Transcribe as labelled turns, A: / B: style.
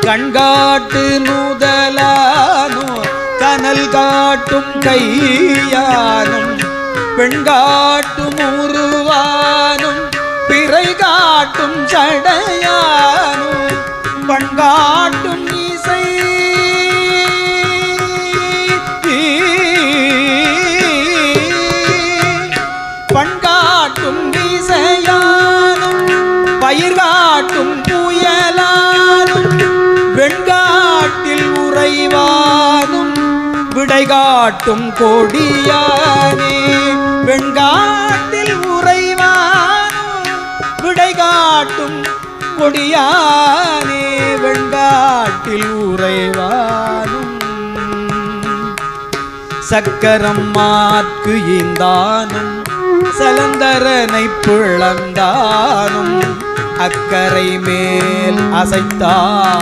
A: கண்காட்டு நூதலானோர் கனல் காட்டும் கையானும் பெண்காட்டும் உருவானும் பிறை காட்டும் சடையானும் பண்காட்டும் இசை பண்காட்டும் இசையானும் பயிர் காட்டும் புயலானும் வெண்காட்டில் உறைவானும் விடை காட்டும் கொடியானே வெண்காட்டில் உறைவானும் விடை காட்டும் கொடியானே வெண்காட்டில் உறைவானும் சக்கரம் மாற்கு ஈந்தானும் சலந்தரனை பிளந்தானும் அக்கரை மேல் அசைத்தான்